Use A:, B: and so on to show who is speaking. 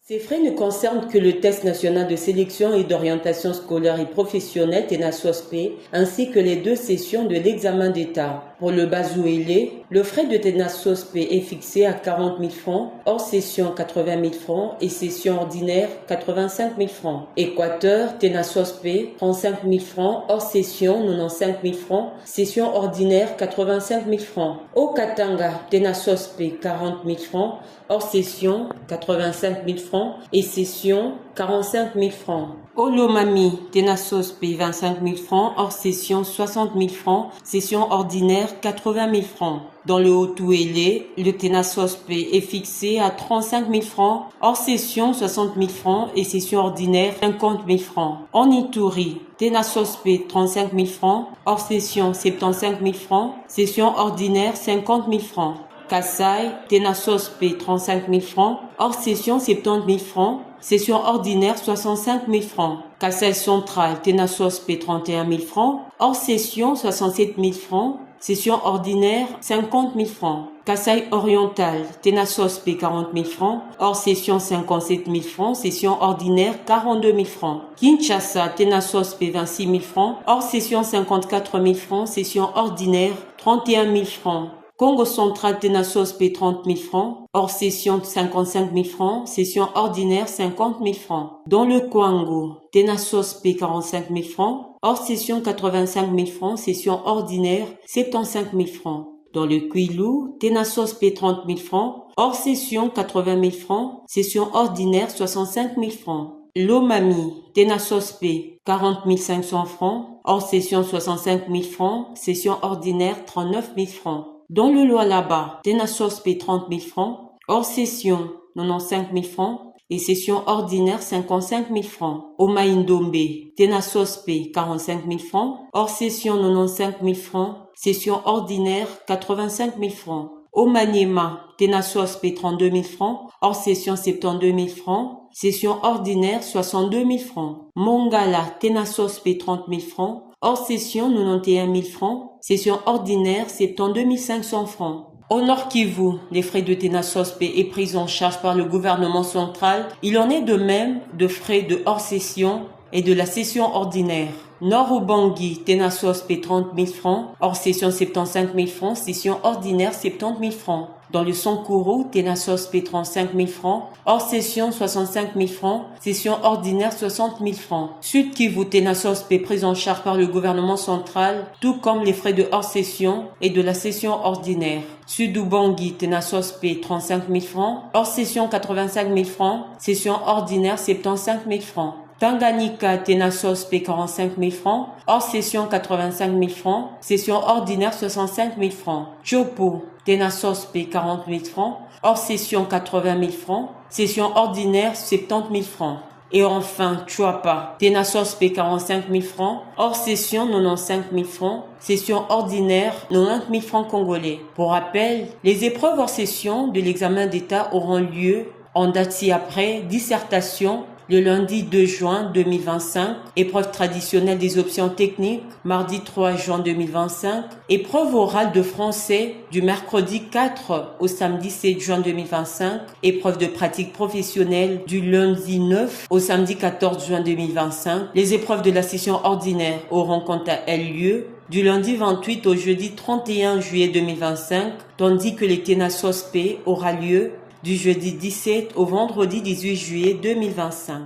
A: Ces frais ne concernent que le test national de sélection et d'orientation scolaire et professionnelle TENA-SOSP ainsi que les 2 sessions de l'examen d'État. Pour le Bazouélé, le frais de TENA-SOSP est fixé à 40 000 francs, hors session 80 000 francs et session ordinaire 85 000 francs. Équateur, TENA-SOSP 35 000 francs, hors session 95 000 francs, session ordinaire 85 000 francs. Au Katanga, TENA-SOSP 40 000 francs, hors session 85 000 francs et session 45 000 francs. Au Lomami, TENA-SOSP 25 000 francs, hors session 60 000 francs, session ordinaire 80 000 francs. Dans le Haut-Touélé, le TENA-SOSP est fixé à 35 000 francs, hors session 60 000 francs et session ordinaire 50 000 francs. En Ituri, TENA-SOSP 35 000 francs, hors session 75 000 francs, session ordinaire 50 000 francs. Kasaï, TENA-SOSP 35 000 francs, hors session 70 000 francs, session ordinaire 65 000 francs. Kasaï central, TENA-SOSP 31 000 francs, hors session 67 000 francs, session ordinaire 50 000 francs. Kasaï oriental, TENA-SOSP 40 000 francs, hors session 57 000 francs, session ordinaire 42 000 francs. Kinshasa, TENA-SOSP 26 000 francs, hors session 54 000 francs, session ordinaire 31 000 francs. Congo central, TENA-SOSP 30 000 francs, hors session 55 000 francs, session ordinaire 50 000 francs. Dans le Kwango, TENA-SOSP 45 000 francs, hors session 85 000 francs, session ordinaire 75 000 francs. Dans le Kwilu, TENA-SOSP 30 000 francs, hors session 80 000 francs, session ordinaire 65 000 francs. Lomami, TENA-SOSP 40 500 francs, hors session 65 000 francs, session ordinaire 39 000 francs. Dans le Lualaba, TENA-SOSP 30 000 francs, hors session 95 000 francs et session ordinaire 55 000 francs. Au Maïndombe, TENA-SOSP 45 000 francs, hors session 95 000 francs, session ordinaire 85 000 francs. Au Maniema, TENA-SOSP 32 000 francs, hors session 72 000 francs, session ordinaire 62 000 francs. Mongala, TENA-SOSP 30 000 francs, hors session 91 000 francs, session ordinaire 72 500 francs. Au Nord Kivu, les frais de TENA-SOSP est pris en charge par le gouvernement central. Il en est de même de frais de hors session et de la session ordinaire. Nord Ubangi, TENA-SOSP 30 000 francs, hors session 75 000 francs, session ordinaire 70 000 francs. Dans le Sankuru, TENA-SOSP 35 000 francs, hors session 65 000 francs, session ordinaire 60 000 francs. Sud Kivu, TENA-SOSP pris en charge par le gouvernement central, tout comme les frais de hors session et de la session ordinaire. Sud Ubangi, TENA-SOSP 35 000 francs, hors session 85 000 francs, session ordinaire 75 000 francs. Tanganyika, TENA-SOSP 45 000 francs, hors session 85 000 francs, session ordinaire 65 000 francs. Chopo, TENA-SOSP 40 000 francs, hors session 80 000 francs, session ordinaire 70 000 francs. Et enfin, Chuapa, TENA-SOSP 45 000 francs, hors session 95 000 francs, session ordinaire 90 000 francs congolais. Pour rappel, les épreuves hors session de l'examen d'État auront lieu en date ci-après, dissertation, le lundi 2 juin 2025, épreuve traditionnelle des options techniques, mardi 3 juin 2025, épreuve orale de français du mercredi 4 au samedi 7 juin 2025, épreuve de pratique professionnelle du lundi 9 au samedi 14 juin 2025. Les épreuves de la session ordinaire auront quant à elles lieu du lundi 28 au jeudi 31 juillet 2025, tandis que les TENA-SOSP aura lieu du jeudi 17 au vendredi 18 juillet 2025.